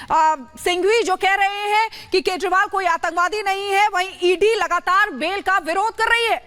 सिंघवी जो कह रहे हैं कि केजरीवाल कोई आतंकवादी नहीं है, वहीं ईडी लगातार बेल का विरोध कर रही है।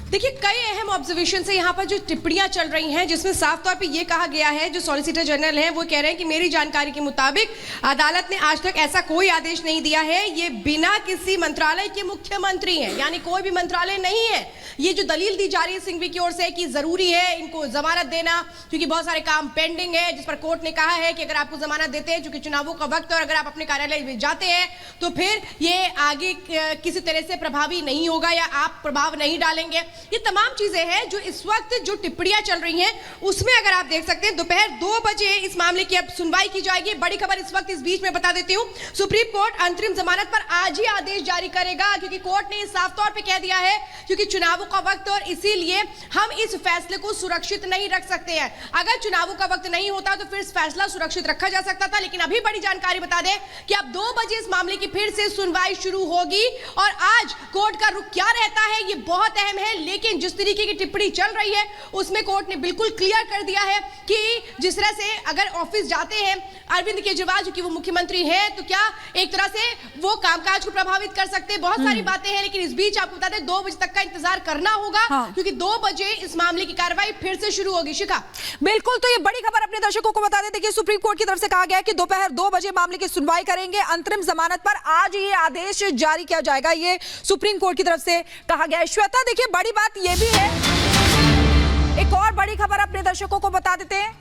देखिए, कई अहम ऑब्जर्वेशन से यहाँ पर जो टिप्पणियां चल रही हैं, जिसमें साफ तौर पे ये कहा गया है, जो सॉलिसिटर जनरल हैं वो कह रहे हैं कि मेरी जानकारी के मुताबिक अदालत ने आज तक ऐसा कोई आदेश नहीं दिया है, ये बिना किसी मंत्रालय के मुख्यमंत्री हैं, यानी कोई भी मंत्रालय नहीं है। ये जो दलील दी जा रही है सिंघवी की ओर से कि जरूरी है इनको जमानत देना क्योंकि बहुत सारे काम पेंडिंग है, जिस पर कोर्ट ने कहा है कि अगर आपको जमानत देते हैं क्योंकि चुनावों का वक्त और अगर आप अपने कार्यालय में जाते हैं तो फिर ये आगे किसी तरह से प्रभावी नहीं होगा या आप प्रभाव नहीं डालेंगे। ये तमाम चीजें हैं जो इस वक्त जो टिप्पणियां चल रही हैं उसमें अगर आप देख सकते हैं दोपहर 2 बजे इस मामले की अब सुनवाई की जाएगी। बड़ी खबर इस वक्त इस बीच में बता देती हूं, सुप्रीम कोर्ट अंतरिम जमानत पर आज ही आदेश जारी करेगा क्योंकि कोर्ट ने साफ तौर पे कह दिया है क्योंकि चुनावों का वक्त और इसीलिए हम इस फैसले को सुरक्षित नहीं रख सकते हैं। अगर चुनावों का वक्त नहीं होता तो फिर फैसला सुरक्षित रखा जा सकता था, लेकिन अभी बड़ी जानकारी बता दें कि अब 2 बजे इस मामले की फिर से सुनवाई शुरू होगी और आज कोर्ट का रुख क्या रहता है ये बहुत अहम है। लेकिन जिस तरीके की टिप्पणी चल रही है उसमें कोर्ट ने बिल्कुल क्लियर कर दिया है कि जिस तरह से अगर ऑफिस जाते हैं अरविंद केजरीवाल जो कि वो मुख्यमंत्री हैं तो क्या एक तरह से वो कामकाज को प्रभावित कर सकते हैं, बहुत सारी बातें हैं। लेकिन इस बीच आपको बता दें 2 बजे तक का इंतजार करना होगा क्योंकि 2 बजे इस मामले की कार्रवाई फिर से शुरू होगी। शिखा, बिल्कुल, तो ये बड़ी खबर अपने दर्शकों को बता दें। देखिए, सुप्रीम कोर्ट की तरफ से कहा गया है कि दोपहर 2 बजे मामले की सुनवाई करेंगे, अंतरिम जमानत पर आज ये आदेश जारी किया जाएगा, ये सुप्रीम कोर्ट की तरफ से कहा गया है। श्वेता, देखिए बड़ी बात ये भी है, एक और बड़ी खबर अपने दर्शकों को बता देते हैं।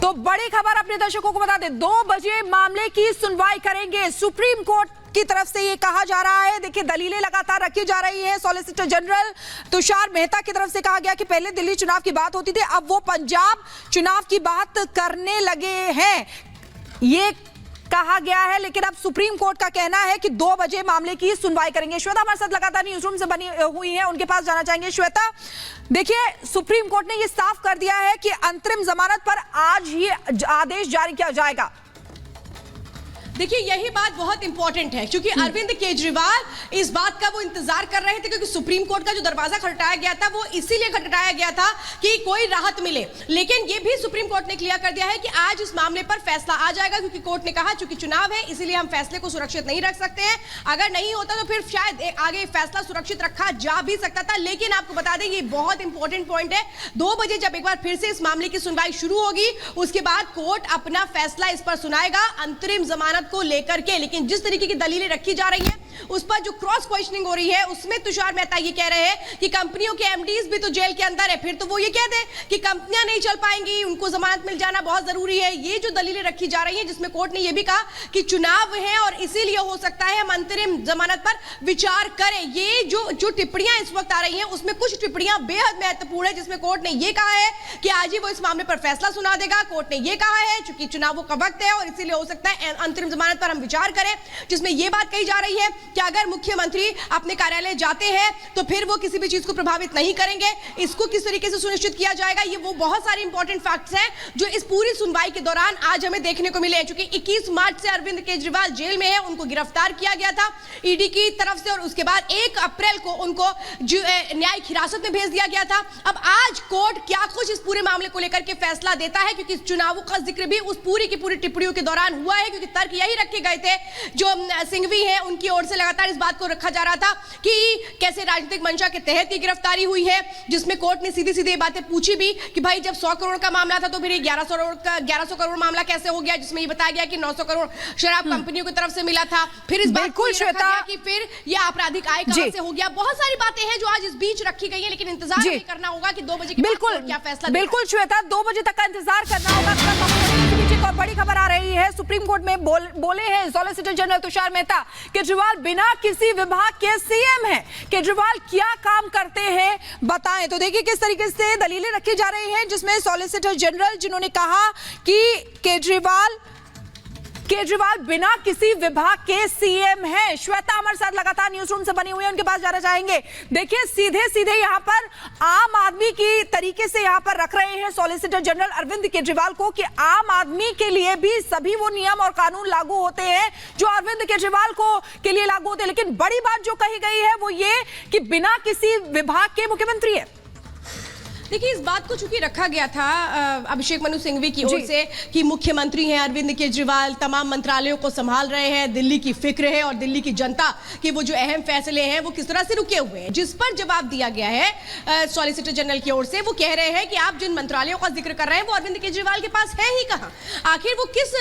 तो बड़ी खबर अपने दर्शकों को बता दें, 2 बजे मामले की सुनवाई करेंगे सुप्रीम कोर्ट की तरफ से ये कहा जा रहा है। देखिए, दलीलें लगातार रखी जा रही है। सॉलिसिटर जनरल तुषार मेहता की तरफ से कहा गया कि पहले दिल्ली चुनाव की बात होती थी, अब वो पंजाब चुनाव की बात करने लगे हैं, ये कहा गया है। लेकिन अब सुप्रीम कोर्ट का कहना है कि 2 बजे मामले की सुनवाई करेंगे। श्वेता हमारे साथ लगातार न्यूज रूम से बनी हुई है, उनके पास जाना चाहेंगे। श्वेता, देखिए सुप्रीम कोर्ट ने यह साफ कर दिया है कि अंतरिम जमानत पर आज ही आदेश जारी किया जाएगा। देखिए, यही बात बहुत इंपॉर्टेंट है क्योंकि अरविंद केजरीवाल इस बात का वो इंतजार कर रहे थे क्योंकि सुप्रीम कोर्ट का जो दरवाजा खटखटाया गया था वो इसीलिए खटखटाया गया था कि कोई राहत मिले। लेकिन ये भी सुप्रीम कोर्ट ने क्लियर कर दिया है कि आज इस मामले पर फैसला आ जाएगा क्योंकि कोर्ट ने कहा चूंकि चुनाव है इसीलिए हम फैसले को सुरक्षित नहीं रख सकते हैं। अगर नहीं होता तो फिर शायद आगे फैसला सुरक्षित रखा जा भी सकता था। लेकिन आपको बता दें ये बहुत इंपॉर्टेंट पॉइंट है, 2 बजे जब एक बार फिर से इस मामले की सुनवाई शुरू होगी उसके बाद कोर्ट अपना फैसला इस पर सुनाएगा अंतरिम जमानत को लेकर के। लेकिन जिस तरीके की दलीलें रखी जा रही हैं उस पर जो क्रॉस क्वेश्चनिंग हो रही है उसमें तुषार मेहता ये कह रहे हैं कि कंपनियों के एमडीज भी तो जेल के अंदर है, फिर तो वो ये कह दे कि कंपनियां नहीं चल पाएंगी, उनको जमानत मिल जाना बहुत जरूरी है। ये जो दलीलें रखी जा रही हैं जिसमें कोर्ट ने ये भी कहा कि चुनाव है और इसीलिए हो सकता है हम अंतरिम जमानत पर विचार करें। ये जो टिप्पणियां इस वक्त आ रही हैं उसमें कुछ टिप्पणियां बेहद महत्वपूर्ण है जिसमें कोर्ट ने ये कहा है कि आज ही वो इस मामले पर फैसला सुना देगा। कोर्ट ने ये कहा है चूंकि चुनावों का वक्त है और इसीलिए हो सकता है अंतरिम जमानत पर हम विचार करें, जिसमें यह बात कही जा रही है कि अगर मुख्यमंत्री अपने कार्यालय जाते हैं तो फिर वो किसी भी चीज को प्रभावित नहीं करेंगे। इसको किस तरीके से सुनिश्चित किया जाएगा, ये वो बहुत सारे इंपॉर्टेंट फैक्ट्स हैं जो इस पूरी सुनवाई के दौरान आज हमें देखने को मिले। क्योंकि 21 मार्च से अरविंद केजरीवाल जेल में है, उनको गिरफ्तार किया गया था ईडी की तरफ से और उसके बाद 1 अप्रैल को उनको न्यायिक हिरासत में भेज दिया गया था। अब आज कोर्ट क्या कुछ इस पूरे मामले को लेकर के फैसला देता है क्योंकि चुनावों का जिक्र भी उस पूरी की पूरी टिप्पणियों के दौरान हुआ है, क्योंकि तर्क यही रखे गए थे जो सिंघवी हैं उनकी ओर से लगातार इस बात को रखा जा रहा था कि कैसे राजनीतिक मंशा के तहत ये गिरफ्तारी हुई है, जिसमें कोर्ट ने सीधी सीधी बातें पूछी भी कि भाई जब 100 करोड़ का मामला था तो फिर 1100 करोड़ मामला कैसे हो गया, जिसमें ये बताया गया कि 900 करोड़ शराब कंपनियों की तरफ से मिला था। फिर इस बात को रखा गया कि फिर ये आपराधिक आय कहां से हो गया। बहुत सारी बातें हैं जो आज इस बीच रखी गई है, लेकिन इंतजार भी करना होगा कि 2 बजे के बाद क्या फैसला। बिल्कुल श्वेता, 2 बजे तक का इंतजार करना होगा। और बड़ी खबर आ रही है, सुप्रीम कोर्ट में बोले हैं सॉलिसिटर जनरल तुषार मेहता, केजरीवाल बिना किसी विभाग के सीएम हैं, केजरीवाल क्या काम करते हैं बताएं। तो देखिए किस तरीके से दलीलें रखी जा रही हैं, जिसमें सॉलिसिटर जनरल जिन्होंने कहा कि केजरीवाल बिना किसी विभाग के सीएम हैं। श्वेता हमारे साथ लगातार न्यूज रूम से बनी हुई है, उनके पास जाना चाहेंगे। देखिए सीधे सीधे यहाँ पर आम आदमी की तरीके से यहाँ पर रख रहे हैं सॉलिसिटर जनरल अरविंद केजरीवाल को कि आम आदमी के लिए भी सभी वो नियम और कानून लागू होते हैं जो अरविंद केजरीवाल के लिए लागू होते हैं। लेकिन बड़ी बात जो कही गई है वो ये कि बिना किसी विभाग के मुख्यमंत्री है। देखिए, इस बात को चूंकि रखा गया था अभिषेक मनु सिंघवी की ओर से कि मुख्यमंत्री हैं अरविंद केजरीवाल, तमाम मंत्रालयों को संभाल रहे हैं, दिल्ली की फिक्र है और दिल्ली की जनता के वो जो अहम फैसले हैं वो किस तरह से रुके हुए हैं, जिस पर जवाब दिया गया है सॉलिसिटर जनरल की ओर से। वो कह रहे हैं कि आप जिन मंत्रालयों का जिक्र कर रहे हैं वो अरविंद केजरीवाल के पास है ही कहां, आखिर वो किस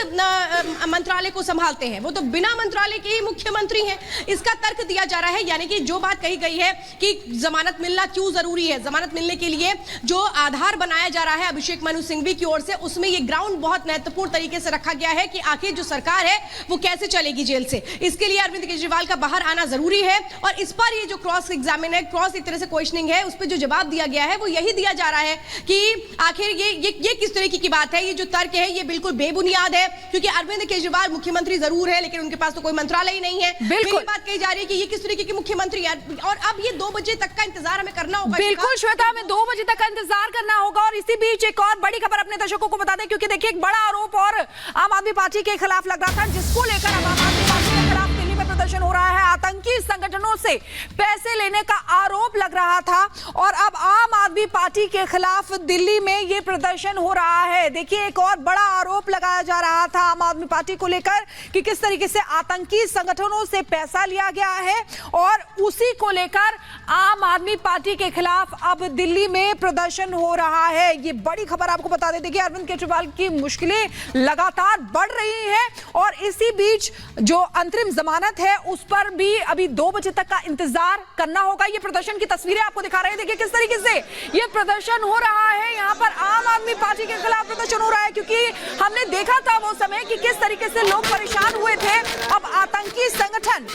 मंत्रालय को संभालते हैं, वो तो बिना मंत्रालय के ही मुख्यमंत्री हैं। इसका तर्क दिया जा रहा है, यानी कि जो बात कही गई है कि जमानत मिलना क्यों जरूरी है, जमानत मिलने के लिए जो आधार बनाया जा रहा है अभिषेक मनु सिंघवी की ओर से, उसमें ये ग्राउंड बहुत महत्वपूर्ण तरीके से रखा गया है कि आखिर जो सरकार है वो कैसे चलेगी जेल से। इसके लिए अरविंद केजरीवाल का बाहर आना जरूरी है और इस पर ये जो क्रॉस एग्जामिन है, क्रॉस एक तरह से क्वेश्चनिंग है, उस पर जो जवाब दिया गया है वो यही दिया जा रहा है कि आखिर ये किस तरीके की बात है, ये जो तर्क है ये बिल्कुल बेबुनियाद है, क्योंकि अरविंद केजरीवाल मुख्यमंत्री जरूर है लेकिन उनके पास तो कोई मंत्रालय ही नहीं है। बिल्कुल बात कही जा रही है कि ये किस तरीके के मुख्यमंत्री है और अब ये 2 बजे तक का इंतजार हमें करना होगा। बिल्कुल श्वेता, हमें 2 बजे तक का इंतजार करना होगा। और इसी बीच एक और बड़ी खबर अपने दर्शकों को बता दें, क्योंकि देखिए एक बड़ा आरोप और आम आदमी पार्टी के खिलाफ लग रहा था, जिसको लेकर अब आम आदमी पार्टी के खिलाफ दिल्ली में प्रदर्शन हो रहा है। आतंकी संगठनों से पैसे लेने का आरोप लग रहा था और अब आम आदमी पार्टी के खिलाफ दिल्ली में ये प्रदर्शन हो रहा है। देखिए एक और बड़ा आरोप लगाया जा रहा था आम आदमी पार्टी को लेकर कि किस तरीके से आतंकी संगठनों से पैसा लिया गया है और उसी को लेकर आम आदमी पार्टी के खिलाफ अब दिल्ली में प्रदर्शन हो रहा है। ये बड़ी खबर आपको बता दें। देखिए अरविंद केजरीवाल की मुश्किलें लगातार बढ़ रही हैं और इसी बीच जो अंतरिम जमानत है उस पर भी अभी 2 बजे तक का इंतजार करना होगा। ये प्रदर्शन की तस्वीरें आपको दिखा रहे हैं। देखिए किस तरीके से ये प्रदर्शन हो रहा है। यहाँ पर आम आदमी पार्टी के खिलाफ प्रदर्शन हो रहा है, क्योंकि हमने देखा था वो समय कि किस तरीके से लोग परेशान हुए थे। अब आतंकी संगठन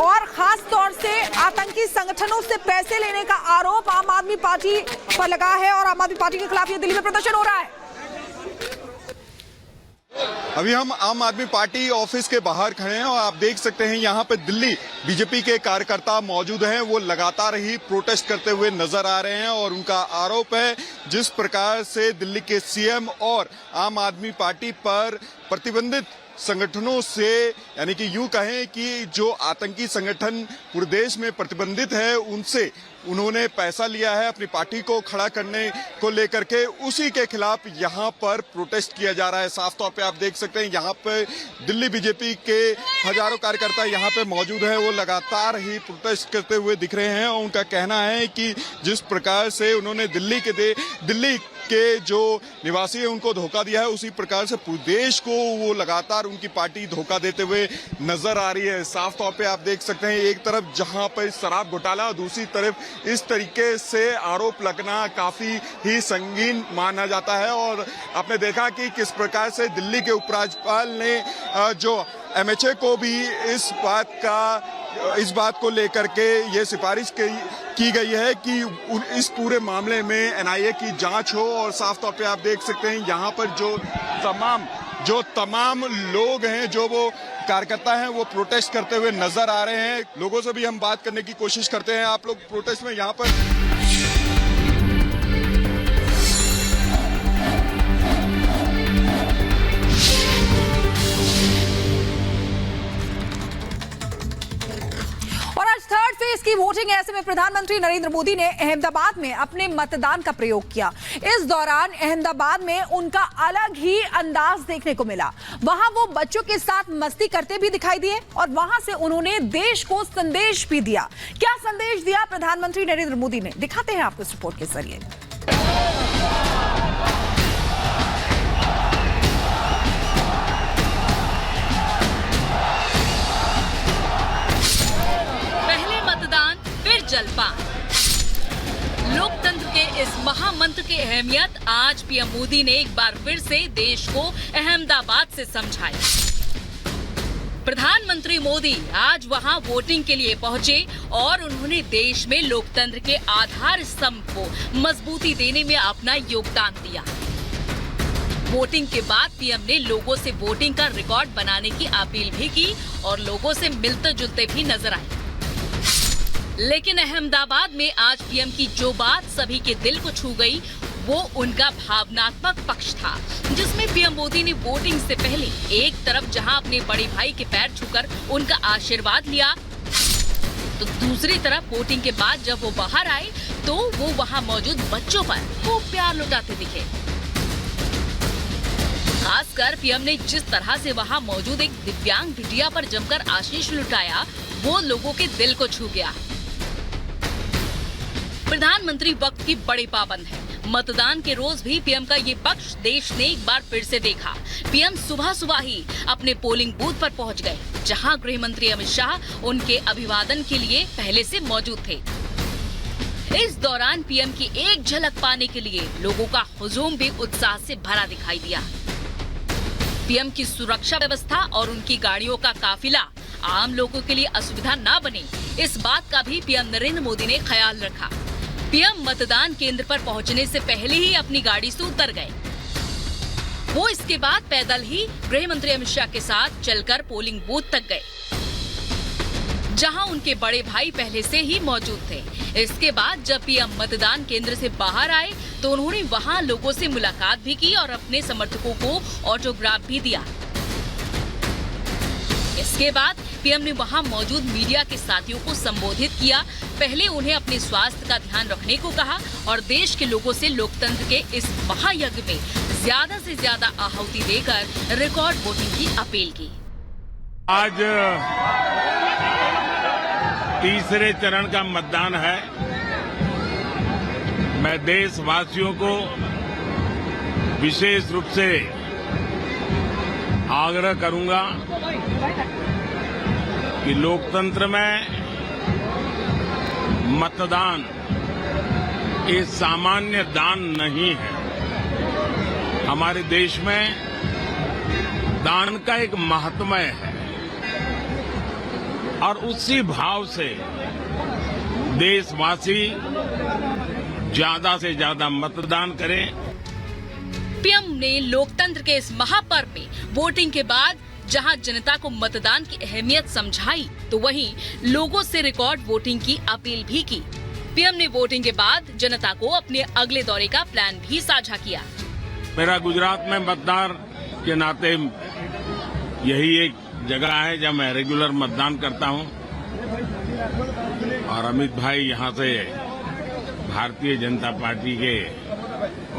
और खास तौर से आतंकी संगठनों से पैसे लेने का आरोप आम आदमी पार्टी पर लगा है और आम आदमी पार्टी के खिलाफ ये दिल्ली में प्रदर्शन हो रहा है। अभी हम आम आदमी पार्टी ऑफिस के बाहर खड़े हैं और आप देख सकते हैं यहाँ पे दिल्ली बीजेपी के कार्यकर्ता मौजूद हैं। वो लगातार ही प्रोटेस्ट करते हुए नजर आ रहे हैं और उनका आरोप है जिस प्रकार से दिल्ली के सीएम और आम आदमी पार्टी पर प्रतिबंधित संगठनों से, यानी कि यूं कहें कि जो आतंकी संगठन पूरे देश में प्रतिबंधित है उनसे उन्होंने पैसा लिया है अपनी पार्टी को खड़ा करने को लेकर के, उसी के खिलाफ यहाँ पर प्रोटेस्ट किया जा रहा है। साफ तौर पे आप देख सकते हैं यहाँ पे दिल्ली बीजेपी के हजारों कार्यकर्ता यहाँ पे मौजूद हैं। वो लगातार ही प्रोटेस्ट करते हुए दिख रहे हैं और उनका कहना है कि जिस प्रकार से उन्होंने दिल्ली के जो निवासी है उनको धोखा दिया है, उसी प्रकार से पूरे देश को वो लगातार उनकी पार्टी धोखा देते हुए नजर आ रही है। साफ तौर पे आप देख सकते हैं एक तरफ जहां पर शराब घोटाला, दूसरी तरफ इस तरीके से आरोप लगना काफी ही संगीन माना जाता है। और आपने देखा कि किस प्रकार से दिल्ली के उपराज्यपाल ने जो एमएचए को भी इस बात को लेकर के ये सिफारिश की गई है कि इस पूरे मामले में एनआईए की जांच हो। और साफ तौर पे आप देख सकते हैं यहाँ पर जो तमाम लोग हैं, जो वो कार्यकर्ता हैं, वो प्रोटेस्ट करते हुए नजर आ रहे हैं। लोगों से भी हम बात करने की कोशिश करते हैं। आप लोग प्रोटेस्ट में यहाँ पर थर्ड फेज की वोटिंग, ऐसे में प्रधानमंत्री नरेंद्र मोदी ने अहमदाबाद में अपने मतदान का प्रयोग किया। इस दौरान अहमदाबाद में उनका अलग ही अंदाज देखने को मिला। वहां वो बच्चों के साथ मस्ती करते भी दिखाई दिए और वहां से उन्होंने देश को संदेश भी दिया। क्या संदेश दिया प्रधानमंत्री नरेंद्र मोदी ने, दिखाते हैं आपको इस रिपोर्ट के जरिए। जलपान। लोकतंत्र के इस महामंत्र की अहमियत आज पीएम मोदी ने एक बार फिर से देश को अहमदाबाद से समझाई। प्रधानमंत्री मोदी आज वहां वोटिंग के लिए पहुंचे और उन्होंने देश में लोकतंत्र के आधार स्तंभ को मजबूती देने में अपना योगदान दिया। वोटिंग के बाद पीएम ने लोगों से वोटिंग का रिकॉर्ड बनाने की अपील भी की और लोगों से मिलते जुलते भी नजर आए। लेकिन अहमदाबाद में आज पीएम की जो बात सभी के दिल को छू गई, वो उनका भावनात्मक पक्ष था, जिसमें पीएम मोदी ने वोटिंग से पहले एक तरफ जहां अपने बड़े भाई के पैर छूकर उनका आशीर्वाद लिया, तो दूसरी तरफ वोटिंग के बाद जब वो बाहर आए तो तो वो वहां मौजूद बच्चों पर खूब प्यार लुटाते दिखे। खासकर पीएम ने जिस तरह से वहां मौजूद एक दिव्यांग बिटिया पर जमकर आशीष लुटाया, वो लोगों के दिल को छू गया। प्रधानमंत्री वक्त की बड़ी पाबंद है। मतदान के रोज भी पीएम का ये पक्ष देश ने एक बार फिर से देखा। पीएम सुबह सुबह ही अपने पोलिंग बूथ पर पहुंच गए, जहां गृह मंत्री अमित शाह उनके अभिवादन के लिए पहले से मौजूद थे। इस दौरान पीएम की एक झलक पाने के लिए लोगों का हुजूम भी उत्साह से भरा दिखाई दिया। पीएम की सुरक्षा व्यवस्था और उनकी गाड़ियों का काफिला आम लोगों के लिए असुविधा न बने, इस बात का भी पीएम नरेंद्र मोदी ने ख्याल रखा। पीएम मतदान केंद्र पर पहुंचने से पहले ही अपनी गाड़ी से उतर गए। वो इसके बाद पैदल ही गृह मंत्री अमित शाह के साथ चलकर पोलिंग बूथ तक गए, जहां उनके बड़े भाई पहले से ही मौजूद थे। इसके बाद जब पीएम मतदान केंद्र से बाहर आए तो उन्होंने वहां लोगों से मुलाकात भी की और अपने समर्थकों को ऑटोग्राफ भी दिया। इसके बाद पीएम ने वहां मौजूद मीडिया के साथियों को संबोधित किया। पहले उन्हें अपने स्वास्थ्य का ध्यान रखने को कहा और देश के लोगों से लोकतंत्र के इस महायज्ञ में ज्यादा से ज्यादा आहुति देकर रिकॉर्ड वोटिंग की अपील की। आज तीसरे चरण का मतदान है। मैं देशवासियों को विशेष रूप से आग्रह करूंगा कि लोकतंत्र में मतदान ये सामान्य दान नहीं है। हमारे देश में दान का एक महात्म्य है और उसी भाव से देशवासी ज्यादा से ज्यादा मतदान करें। पीएम ने लोकतंत्र के इस महापर्व में वोटिंग के बाद जहां जनता को मतदान की अहमियत समझाई, तो वहीं लोगों से रिकॉर्ड वोटिंग की अपील भी की। पीएम ने वोटिंग के बाद जनता को अपने अगले दौरे का प्लान भी साझा किया। मेरा गुजरात में मतदान के नाते यही एक जगह है जहां मैं रेगुलर मतदान करता हूं और अमित भाई यहां से भारतीय जनता पार्टी के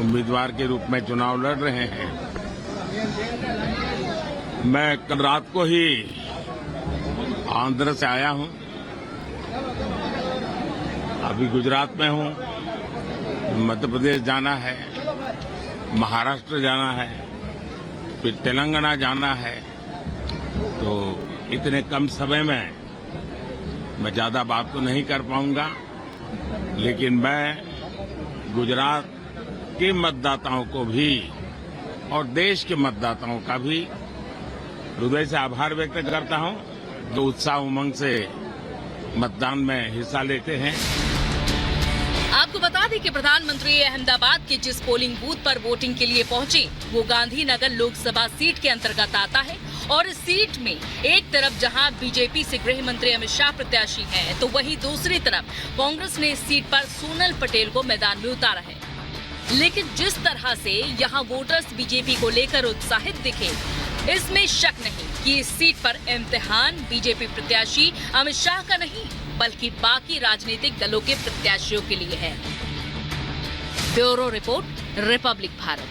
उम्मीदवार के रूप में चुनाव लड़ रहे हैं। मैं कल रात को ही आंध्र से आया हूं, अभी गुजरात में हूं। मध्य प्रदेश जाना है, महाराष्ट्र जाना है, फिर तेलंगाना जाना है। तो इतने कम समय में मैं ज्यादा बात तो नहीं कर पाऊंगा, लेकिन मैं गुजरात के मतदाताओं को भी और देश के मतदाताओं का भी हृदय से आभार व्यक्त करता हूं, जो उत्साह उमंग से मतदान में हिस्सा लेते हैं। आपको बता दें कि प्रधानमंत्री अहमदाबाद के जिस पोलिंग बूथ पर वोटिंग के लिए पहुंचे, वो गांधीनगर लोकसभा सीट के अंतर्गत आता है और इस सीट में एक तरफ जहां बीजेपी से गृह मंत्री अमित शाह प्रत्याशी हैं, तो वहीं दूसरी तरफ कांग्रेस ने इस सीट पर सोनल पटेल को मैदान में उतारा है। लेकिन जिस तरह से यहां वोटर्स बीजेपी को लेकर उत्साहित दिखे, इसमें शक नहीं कि इस सीट पर इम्तिहान बीजेपी प्रत्याशी अमित शाह का नहीं, बल्कि बाकी राजनीतिक दलों के प्रत्याशियों के लिए है। Bureau report, Republic Bharat.